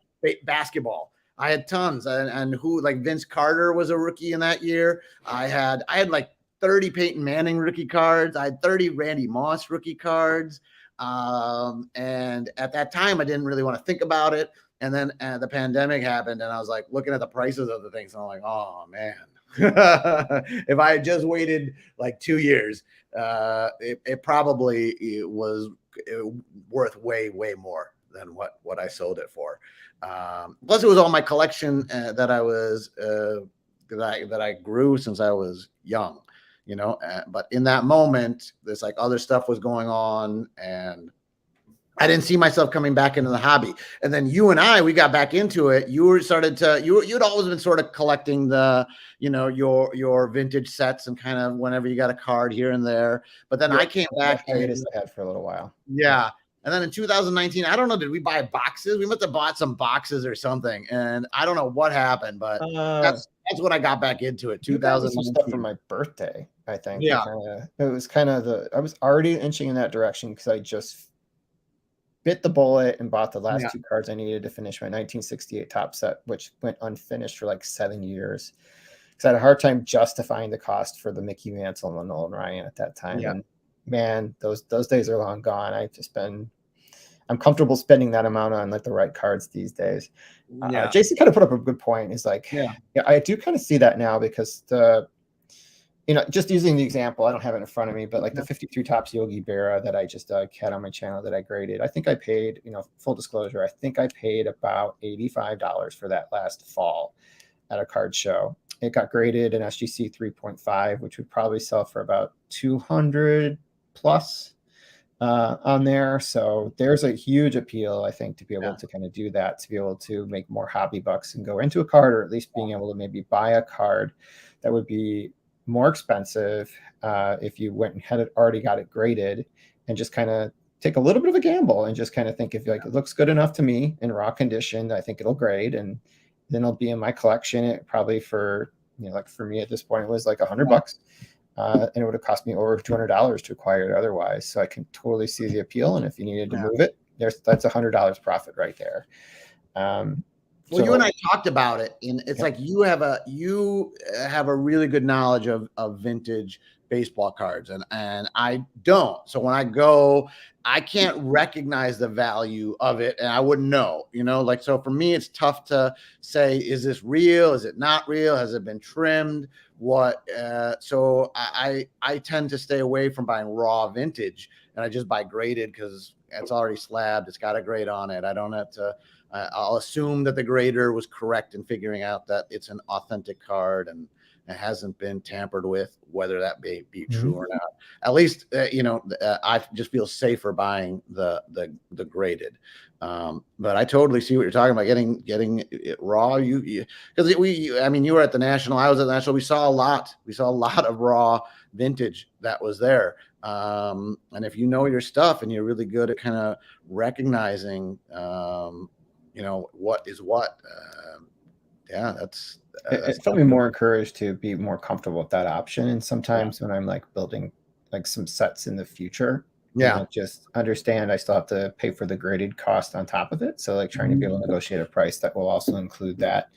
basketball. I had tons, and who, like Vince Carter was a rookie in that year. I had like 30 Peyton Manning rookie cards. I had 30 Randy Moss rookie cards. And at that time, I didn't really want to think about it. And then the pandemic happened, and I was like looking at the prices of the things, and I'm like, oh man. If I had just waited like 2 years, it probably was worth way more than what I sold it for. Plus, it was all my collection that I was that I grew since I was young, But in that moment, there's like other stuff was going on, and I didn't see myself coming back into the hobby. And then you and I, we got back into it. You'd always been sort of collecting the, your vintage sets, and kind of whenever you got a card here and there. But then I came back. I had for a little while. Yeah. And then in 2019, I don't know, did we buy boxes? We must have bought some boxes or something. And I don't know what happened, but that's when I got back into it. 2019. Stuff for my birthday, I think. Yeah. It was kind of I was already inching in that direction, because I just bit the bullet and bought the last two cards I needed to finish my 1968 top set, which went unfinished for like 7 years. Because I had a hard time justifying the cost for the Mickey Mantle and Nolan Ryan at that time. Yeah. And man, those days are long gone. I'm comfortable spending that amount on like the right cards these days. Jason kind of put up a good point. He's like, I do kind of see that now, because just using the example, I don't have it in front of me, but like the 53 Topps Yogi Berra that I just had on my channel that I graded, I think I paid, full disclosure, I think I paid about $85 for that last fall at a card show. It got graded in SGC 3.5, which would probably sell for about 200 plus on there. So there's a huge appeal, I think, to be able to kind of do that, to be able to make more hobby bucks and go into a card, or at least being able to maybe buy a card that would be more expensive if you went and had already got it graded, and just kind of take a little bit of a gamble and just kind of think, if like it looks good enough to me in raw condition, I think it'll grade, and then it'll be in my collection. It probably for like for me at this point, it was like $100, and it would have cost me over $200 to acquire it otherwise. So I can totally see the appeal, and if you needed to move it, that's $100 profit right there. Well, you and I talked about it, and it's like you have a really good knowledge of vintage baseball cards, and I don't. So when I go, I can't recognize the value of it, and I wouldn't know. So for me, it's tough to say, is this real? Is it not real? Has it been trimmed? What? So I tend to stay away from buying raw vintage, and I just buy graded, because it's already slabbed. It's got a grade on it. I don't have to. I'll assume that the grader was correct in figuring out that it's an authentic card, and It hasn't been tampered with, whether that be true or not. At least, I just feel safer buying the graded. But I totally see what you're talking about. Getting it raw. Because you were at the National. I was at the National. We saw a lot. We saw a lot of raw vintage that was there. And if you know your stuff and you're really good at kind of recognizing, what is what. It felt me more encouraged to be more comfortable with that option. And sometimes when I'm like building like some sets in the future, just understand I still have to pay for the graded cost on top of it. So like trying to be able to negotiate a price that will also include that.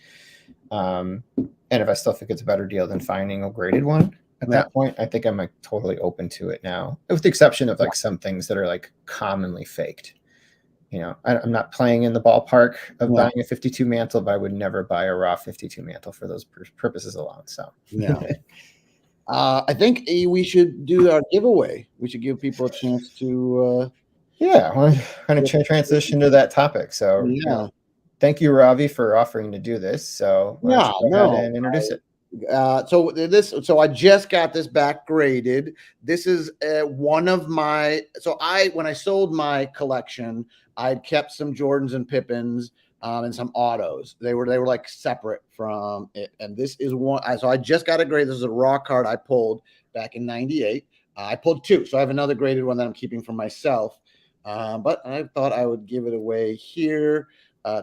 And if I still think it's a better deal than finding a graded one at that point, I think I'm like totally open to it now, with the exception of like some things that are like commonly faked. I'm not playing in the ballpark of buying a 52 mantle, but I would never buy a raw 52 mantle for those purposes alone. So I think we should do our giveaway. We should give people a chance to. We're going to transition to that topic. So thank you, Ravi, for offering to do this. So why don't you go ahead and introduce it. So I just got this back graded. This is one of my. So when I sold my collection, I'd kept some Jordans and Pippins and some autos. They were like separate from it. And this is one. So I just got a grade. This is a raw card I pulled back in '98. I pulled two, so I have another graded one that I'm keeping for myself. But I thought I would give it away here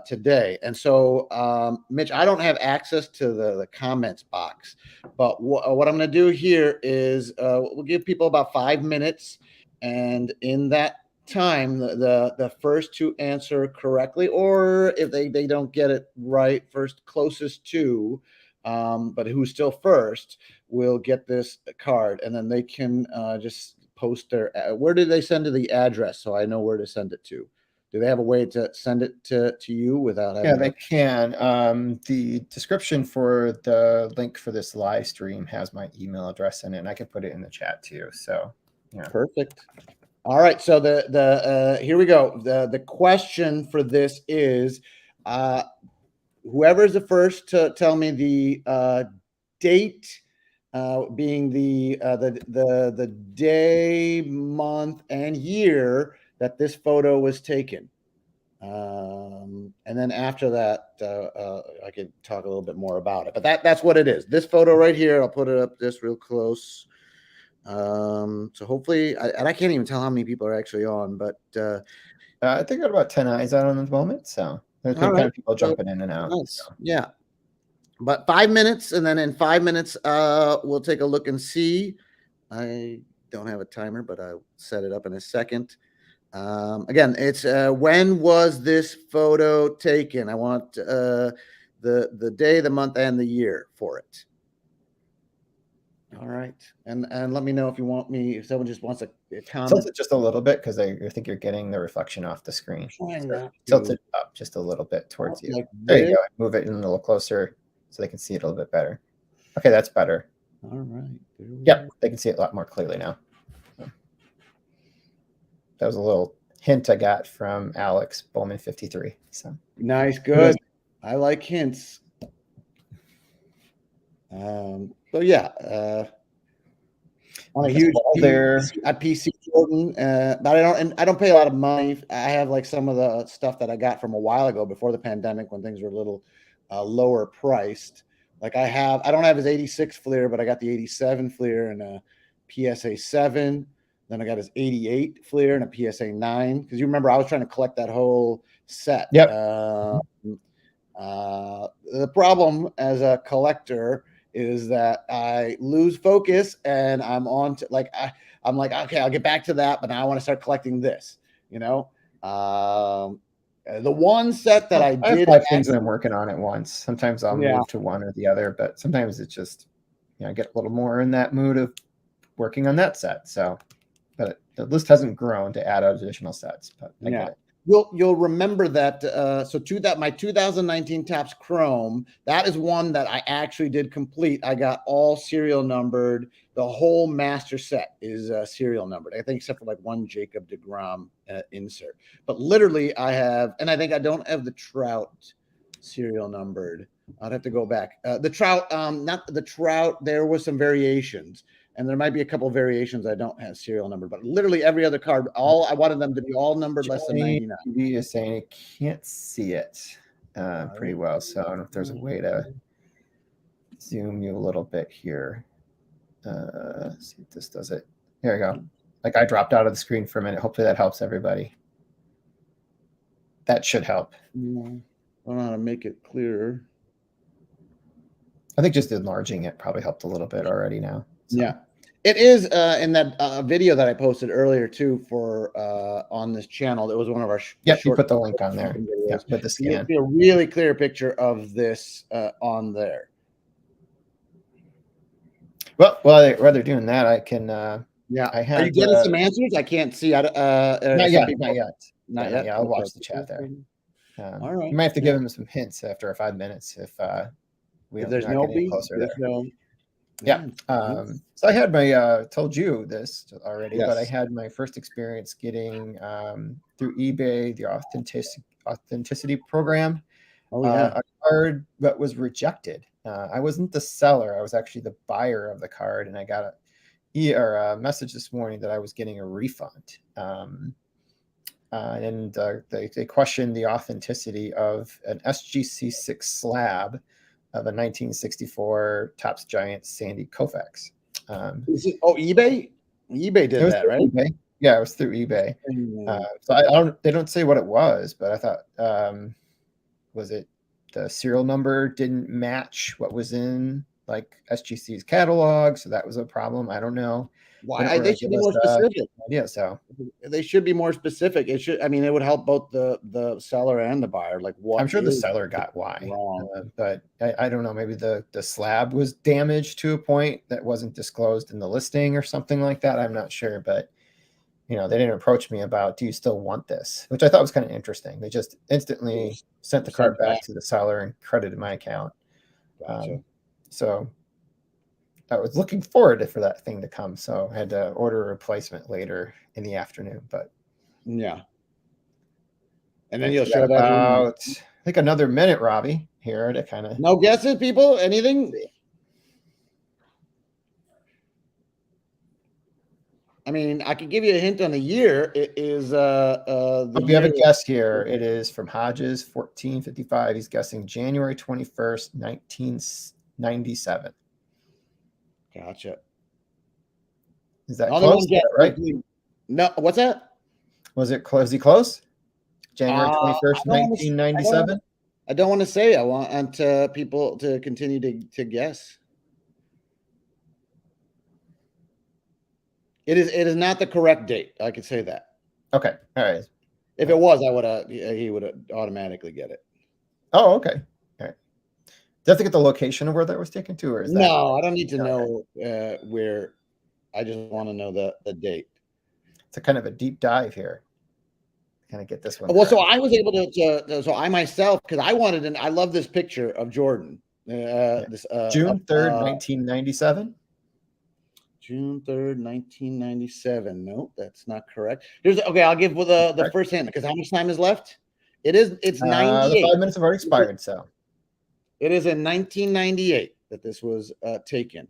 today. And so, Mitch, I don't have access to the comments box, but what I'm going to do here is we'll give people about 5 minutes, and in that time, the first to answer correctly, or if they don't get it right, first closest to, but who's still first, will get this card, and then they can just post their. Where did they send to the address so I know where to send it to? Do they have a way to send it to you without having? Yeah, they can. The description for the link for this live stream has my email address in it, and I can put it in the chat too. So, perfect. All right. So the here we go. The question for this is, whoever's the first to tell me the date, being the day, month, and year that this photo was taken. And then after that, I could talk a little bit more about it. But that's what it is. This photo right here, I'll put it up this real close. So hopefully, and I can't even tell how many people are actually on, but I think I got about 10 eyes out on the moment. So there's kind of people jumping in and out. Nice. So. Yeah. But 5 minutes, and then in 5 minutes, we'll take a look and see. I don't have a timer, but I'll set it up in a second. Again, it's when was this photo taken? I want the day, the month, and the year for it. All right, and let me know if you want me. If someone just wants a comment, tilt it just a little bit because I think you're getting the reflection off the screen. So tilt it up just a little bit towards you. Like there you go. Move it in a little closer so they can see it a little bit better. Okay, that's better. All right. Yep, they can see it a lot more clearly now. That was a little hint I got from Alex Bowman 53. So nice, good. I like hints. So yeah, I'm a huge PC Jordan, but I don't pay a lot of money. I have like some of the stuff that I got from a while ago before the pandemic when things were a little lower priced. Like I don't have his 86 Fleer, but I got the 87 Fleer and a PSA 7. Then I got his 88 Fleer and a PSA 9. Because you remember I was trying to collect that whole set. Yep. The problem as a collector is that I lose focus and I'm on to I'm like, okay, I'll get back to that, but now I want to start collecting this, The one set that I did have 5 things that I'm working on at once. Sometimes I'll move to one or the other, but sometimes it's just, I get a little more in that mood of working on that set. So, but the list hasn't grown to add additional sets, but I get it. You'll remember that. My 2019 Topps Chrome, that is one that I actually did complete. I got all serial numbered. The whole master set is serial numbered. I think except for like one Jacob deGrom insert. But literally I have, and I think I don't have the Trout serial numbered. I'd have to go back. The trout, not the trout. There was some variations, and there might be a couple of variations. I don't have serial number, but literally every other card, all I wanted them to be all numbered less than 99. TV is saying it can't see it pretty well, so I don't know if there's a way to zoom you a little bit here. See if this does it. There we go. Like I dropped out of the screen for a minute. Hopefully that helps everybody. That should help. I don't know how to make it clearer. I think just enlarging it probably helped a little bit already now. So. Yeah, it is in that video that I posted earlier too for on this channel. It was one of our you put the link on there. Yeah, with the scan. You see a really clear picture of this on there. Well, while they're doing that, I can. Yeah, I have. Are you getting some answers? I can't see. Not yet. Not yet. I'll watch the chat there. All right. You might have to give him some hints after 5 minutes if there's no B. Closer there. No. Yeah. So I had my told you this already, but I had my first experience getting through eBay the authenticity program. A card that was rejected. I wasn't the seller. I was actually the buyer of the card, and I got a message this morning that I was getting a refund. And they questioned the authenticity of an SGC6 slab of a 1964 Topps Giant Sandy Koufax. eBay? eBay did that, right? eBay. Yeah, it was through eBay. So they don't say what it was, but I thought, was it the serial number didn't match what was in like SGC's catalog, so that was a problem. I don't know. Why they should be more specific. So they should be more specific. It should. I mean, it would help both the seller and the buyer. Like what? I'm sure the seller got why wrong, but I don't know. Maybe the slab was damaged to a point that wasn't disclosed in the listing or something like that. I'm not sure, but they didn't approach me about, do you still want this? Which I thought was kind of interesting. They just instantly sent the card back to the seller and credited my account. Gotcha. So I was looking forward for that thing to come. So I had to order a replacement later in the afternoon, but yeah. And then you'll show that about, I think, another minute, Robbie, here to kind of. No guesses, people? Anything? I mean, I could give you a hint on the year. It is if you have a guess here, it is from Hodges, 1455. He's guessing January 21st, 1997. Gotcha. Is that close? Right? No, what's that? Was it close? Is he close? January 21st, 1997? I don't want to say. I want people to continue to guess. It is not the correct date. I could say that. Okay. All right. If it was, he would automatically get it. Oh, okay. All right. Do you have to get the location of where that was taken to, or is that? No, I don't need to know where. I just want to know the date. It's a kind of a deep dive here. Kind of get this one. Well, so I was able to. So I myself, because I wanted, and I love this picture of Jordan. This June 3rd, 1997. June 3rd, 1997. Nope, that's not correct. I'll give the first hint, because how much time is left? It's 98. The 5 minutes have already expired, so. It is in 1998 that this was taken.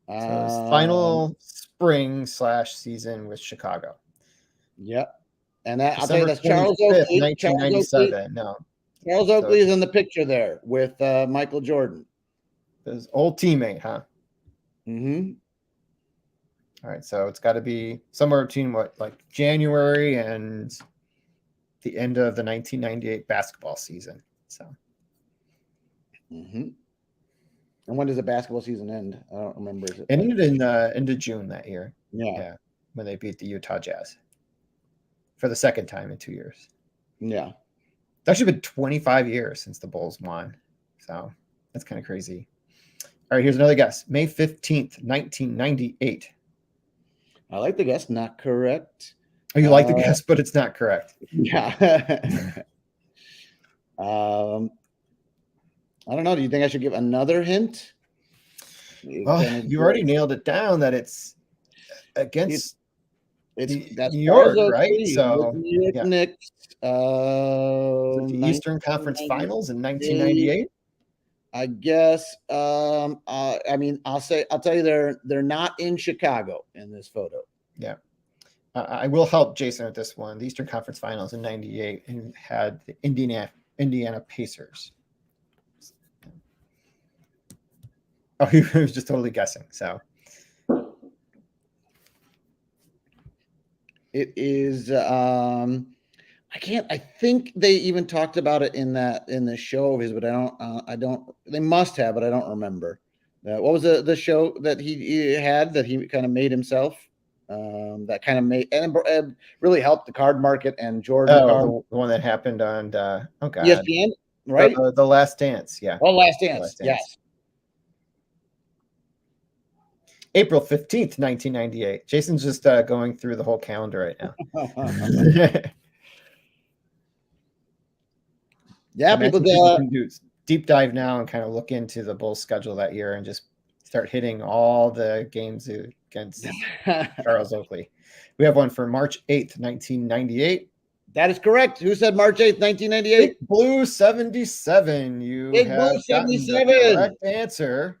So it was final spring / season with Chicago. Yep. And that, I'll tell you, that's Charles Oakley. 1997. Charles Oakley is in the picture there with Michael Jordan. His old teammate, huh? Mm-hmm. All right, so it's got to be somewhere between like January and the end of the 1998 basketball season. So. Mm-hmm. And when does the basketball season end? I don't remember. It ended in end of June that year. Yeah, when they beat the Utah Jazz for the second time in 2 years. Yeah, it's actually been 25 years since the Bulls won, so that's kind of crazy. All right, here's another guess. May 15th, 1998. I like the guess. Not correct. Oh, you like the guess, but it's not correct. Yeah. I don't know. Do you think I should give another hint? Well, you already nailed it down that it's against that's New York, right? So New York Knicks. the Eastern Conference Finals in 1998. I guess. I mean, I'll tell you, they're not in Chicago in this photo. Yeah. I will help Jason with this one. The Eastern Conference Finals in '98 and had the Indiana Pacers. Oh, he was just totally guessing. So it is. I think they even talked about it in the show of his, but I don't. They must have, but I don't remember. What was the show that he had that he kind of made himself? That kind of made and really helped the card market and Jordan card. The one that happened on oh god, ESPN, right? The Last Dance, yeah. Oh, Last Dance, yes. April 15th, 1998. Jason's just going through the whole calendar right now. Yeah, people can do deep dive now and kind of look into the Bulls schedule that year and just start hitting all the games against Charles Oakley. We have one for March 8th, 1998. That is correct. Who said March 8th, 1998? Big Blue 77. You Big have Blue 77. The correct answer.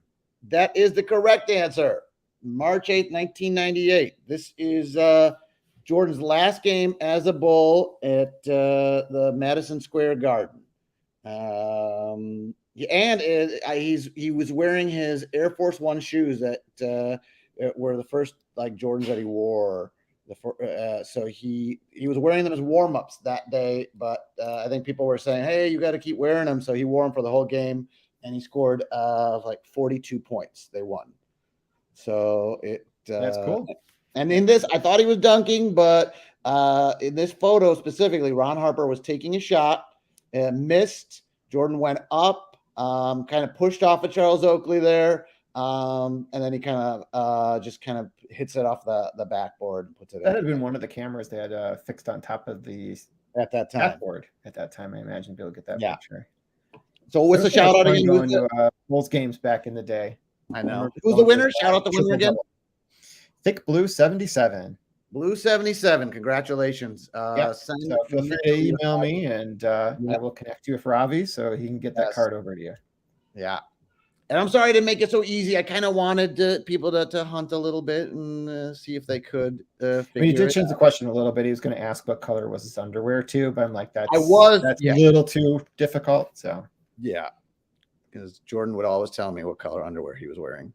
That is the correct answer. March 8th, 1998. This is Jordan's last game as a Bull at the Madison Square Garden. And he was wearing his Air Force One shoes that were the first like Jordans that he wore. So he was wearing them as warm-ups that day, but I think people were saying, hey, you got to keep wearing them. So he wore them for the whole game, and he scored like 42 points. They won. So that's cool. And in this, I thought he was dunking, but in this photo specifically, Ron Harper was taking a shot and missed. Jordan went up, kind of pushed off of Charles Oakley there. And then he kind of just kind of hits it off the backboard and puts it in. That had been one of the cameras they had fixed on top of the at that time. Backboard at that time, I imagine, to be able to get that picture. So what's the shout out again? Going to Bulls games back in the day. I know. Who's the winner? Shout out the winner again. Thick Blue 77. Blue 77. Congratulations. So feel free to email me, and I will connect you with Ravi so he can get that card over to you. Yeah. And I'm sorry to make it so easy. I kind of wanted people to hunt a little bit and see if they could. He did change the question a little bit. He was going to ask what color was his underwear too, but I'm like, that's a little too difficult. So yeah, because Jordan would always tell me what color underwear he was wearing.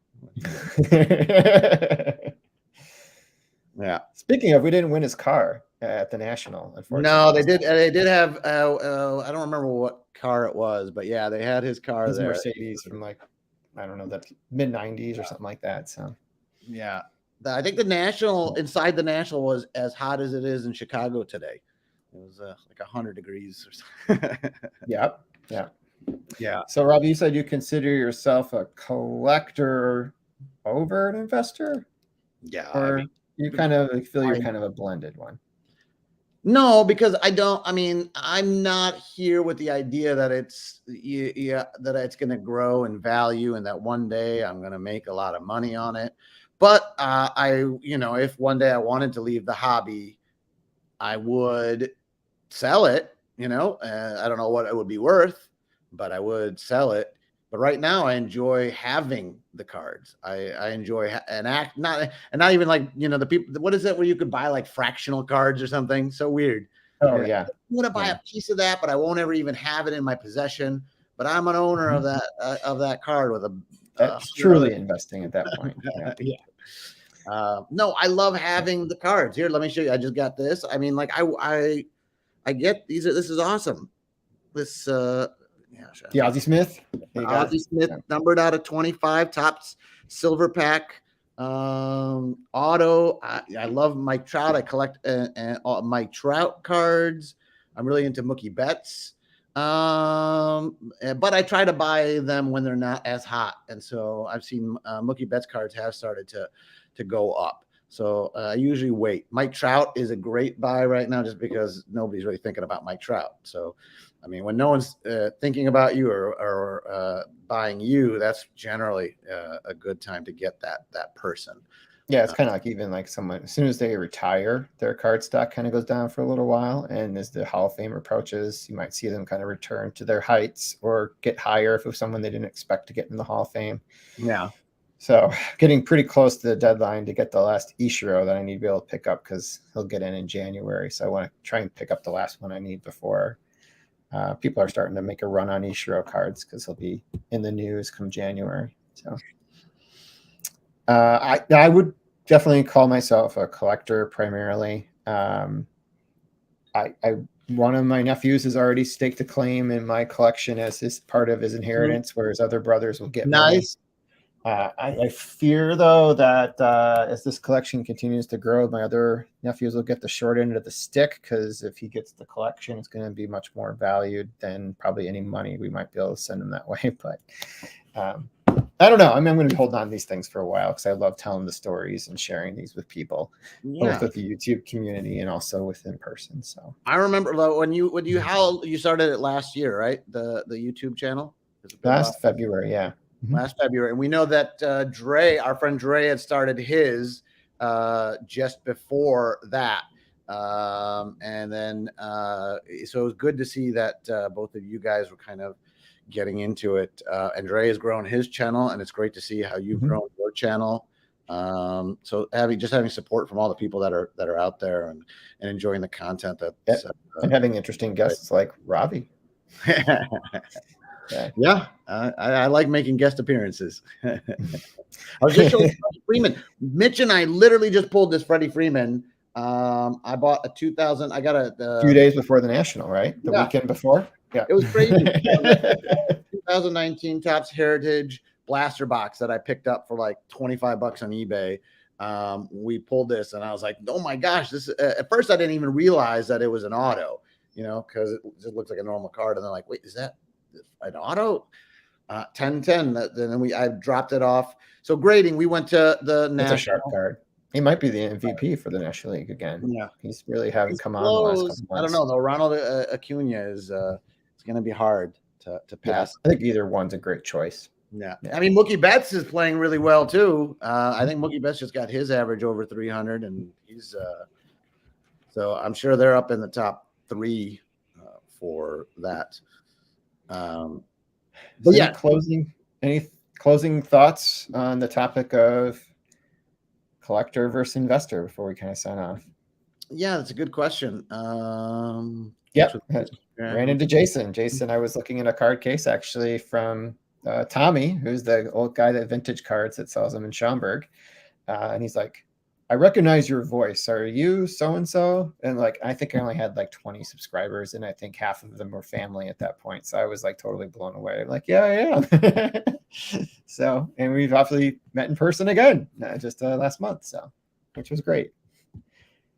Yeah. Speaking of, we didn't win his car at the National. Unfortunately, no, they did. They did have. I don't remember what car it was, but yeah, they had his car there. Mercedes from like, I don't know, that mid 90s or something like that. So yeah, I think the National inside the National was as hot as it is in Chicago today. It was like 100 degrees or something. Yeah. So Robbie, you said you consider yourself a collector over an investor? Yeah. Or you kind of feel you're kind of a blended one? No, because I'm not here with the idea that it's that it's going to grow in value and that one day I'm going to make a lot of money on it. But if one day I wanted to leave the hobby, I would sell it. I don't know what it would be worth, but I would sell it. But right now, I enjoy having the cards. I enjoy not even like the people. What is it where you could buy like fractional cards or something? So weird. Oh yeah. I want to buy a piece of that, but I won't ever even have it in my possession. But I'm an owner of that card with a. That's truly investing at that point. Yeah. No, I love having the cards. Here, let me show you. I just got this. I mean, like I get these. This is awesome. This. The Ozzie Smith. Ozzie Smith, numbered out of 25, Topps silver pack. Auto. I love Mike Trout. I collect Mike Trout cards. I'm really into Mookie Betts. But I try to buy them when they're not as hot. And so I've seen Mookie Betts cards have started to go up. So I usually wait. Mike Trout is a great buy right now just because nobody's really thinking about Mike Trout. So I mean, when no one's thinking about you or buying you, that's generally a good time to get that person. Yeah, it's kind of like even like someone, as soon as they retire, their card stock kind of goes down for a little while. And as the Hall of Fame approaches, you might see them kind of return to their heights or get higher if it was someone they didn't expect to get in the Hall of Fame. Yeah. So getting pretty close to the deadline to get the last Ishiro that I need to be able to pick up because he'll get in January. So I want to try and pick up the last one I need before people are starting to make a run on Ishiro cards because he'll be in the news come January. So I would definitely call myself a collector primarily. One of my nephews has already staked a claim in my collection as his part of his inheritance, whereas other brothers will get money. Nice. I fear though that as this collection continues to grow, my other nephews will get the short end of the stick because if he gets the collection, it's going to be much more valued than probably any money we might be able to send him that way. But I don't know. I mean, I'm going to be holding on to these things for a while because I love telling the stories and sharing these with people, both with the YouTube community and also within person. So I remember when you started it last year, right? The YouTube channel. Last February, yeah. Last February, and we know that our friend Dre, had started his just before that, and then so it was good to see that both of you guys were kind of getting into it. And Dre has grown his channel, and it's great to see how you've grown your channel. So having support from all the people that are out there and enjoying the content and having interesting guests like Ravi. Yeah, I like making guest appearances. I was just showing Freddie Freeman. Mitch and I literally just pulled this Freddie Freeman. I bought a 2000. I got a few days before the National, right? The weekend before. Yeah, it was crazy. 2019 Topps Heritage blaster box that I picked up for like $25 on eBay. We pulled this, and I was like, "Oh my gosh!" This at first I didn't even realize that it was an auto, because it just looks like a normal card. And then like, wait, is that an auto? 10-10. Then I dropped it off. So grading, we went to the National. It's a sharp card. He might be the MVP for the National League again. Yeah, he's really haven't come on the last couple months. I don't know though. Ronald Acuna is it's going to be hard to pass. Yeah, I think either one's a great choice. Yeah. I mean, Mookie Betts is playing really well too. I think Mookie Betts just got his average over 300, and he's so I'm sure they're up in the top 3 for that. But yeah, any closing thoughts on the topic of collector versus investor before we kind of sign off? Yeah, that's a good question. Ran into Jason. I was looking at a card case actually from Tommy, who's the old guy that vintage cards that sells them in Schaumburg. And he's like, I recognize your voice. Are you so-and-so? And like, I think I only had like 20 subscribers, and I think half of them were family at that point. So I was like totally blown away. I'm like, yeah, I am. So, and we've obviously met in person again, just last month. So, which was great.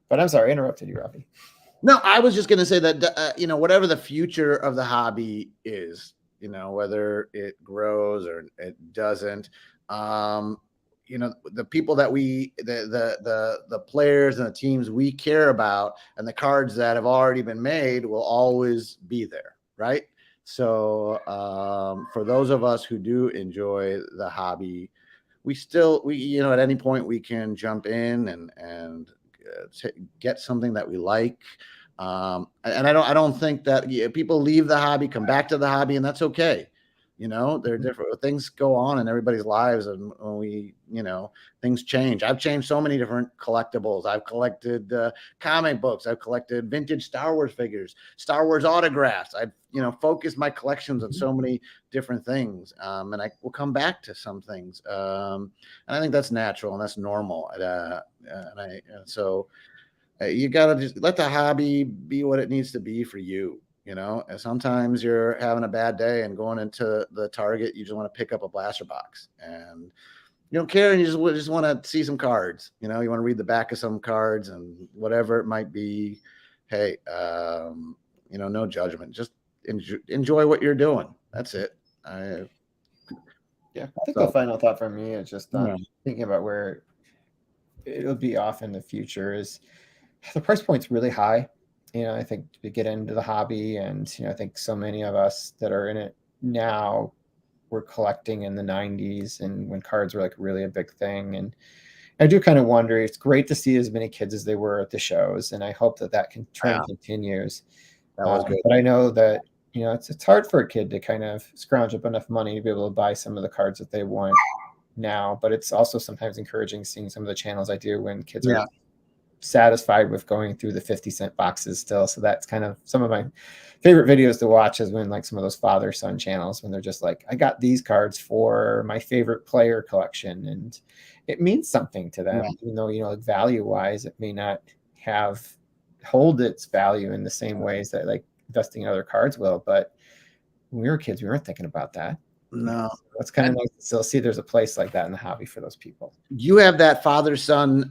But I'm sorry, I interrupted you, Ravi. No, I was just going to say that, whatever the future of the hobby is, whether it grows or it doesn't, the people that the players and the teams we care about and the cards that have already been made will always be there. Right. So for those of us who do enjoy the hobby, we at any point we can jump in and get something that we like. And I don't think that people leave the hobby, come back to the hobby, and that's okay. They're different things go on in everybody's lives, and when things change. I've changed so many different collectibles. I've collected comic books. I've collected vintage Star Wars figures, Star Wars autographs. I've focused my collections on so many different things, and I will come back to some things. And I think that's natural and that's normal. So you gotta just let the hobby be what it needs to be for you. And sometimes you're having a bad day and going into the Target, you just want to pick up a blaster box and you don't care. And you just want to see some cards, you want to read the back of some cards and whatever it might be. Hey, no judgment, just enjoy what you're doing. That's it. I think the final thought from me is just thinking about where it'll be off in the future is the price point's really high. I think to get into the hobby, and I think so many of us that are in it now were collecting in the 90s and when cards were like really a big thing, and I do kind of wonder. It's great to see as many kids as they were at the shows, and I hope that that trend continues. That was good. But I know that it's hard for a kid to kind of scrounge up enough money to be able to buy some of the cards that they want now. But it's also sometimes encouraging seeing some of the channels I do when kids are satisfied with going through the 50-cent boxes still. So that's kind of some of my favorite videos to watch, is when like some of those father-son channels, when they're just like, I got these cards for my favorite player collection, and it means something to them, even though like value wise it may not hold its value in the same ways that like investing in other cards will. But when we were kids, we weren't thinking about that. No, so it's kind of nice to still see there's a place like that in the hobby for those people. You have that father-son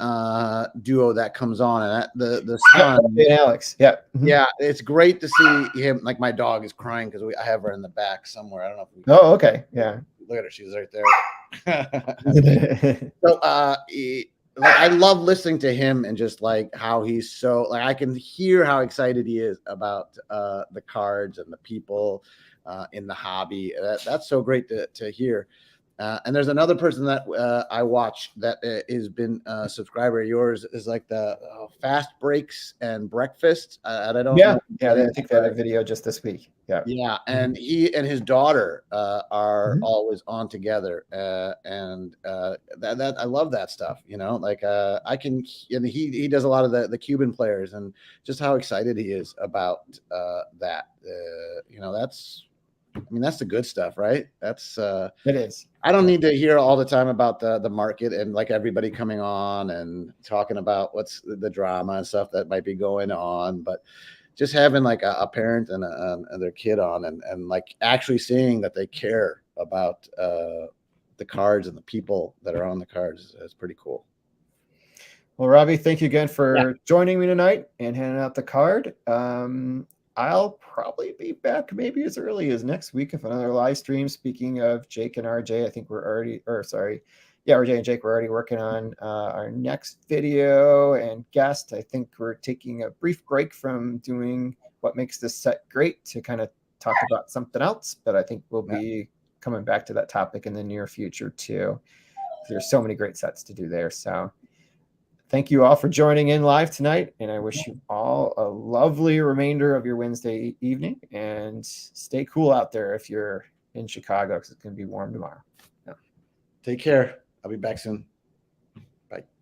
duo that comes on, and the son, and Alex. Yeah. Yeah, it's great to see him. Like, my dog is crying because I have her in the back somewhere. I don't know if we Oh, okay. Yeah. Look at her, she's right there. So like, I love listening to him, and just like how he's so, like, I can hear how excited he is about the cards and the people in the hobby. That's so great to hear. And there's another person that I watch that has been a subscriber of yours, is like the fast breaks and breakfast. And I don't know. I think they had a video just this week. Yeah, and he and his daughter are always on together, and that I love that stuff. Like, I can, and he does a lot of the Cuban players, and just how excited he is about that. That's the good stuff, right? It is. I don't need to hear all the time about the market, and like everybody coming on and talking about what's the drama and stuff that might be going on, but just having like a parent and their kid on, and like actually seeing that they care about the cards and the people that are on the cards is pretty cool. Well, Ravi, thank you again for joining me tonight and handing out the card. I'll probably be back maybe as early as next week if another live stream. Speaking of Jake and RJ, I think RJ and Jake were already working on our next video and guest. I think we're taking a brief break from doing what makes this set great to kind of talk about something else, but I think we'll be coming back to that topic in the near future too. There's so many great sets to do there. So thank you all for joining in live tonight, and I wish you all a lovely remainder of your Wednesday evening, and stay cool out there if you're in Chicago, because it's going to be warm tomorrow. Take care. I'll be back soon.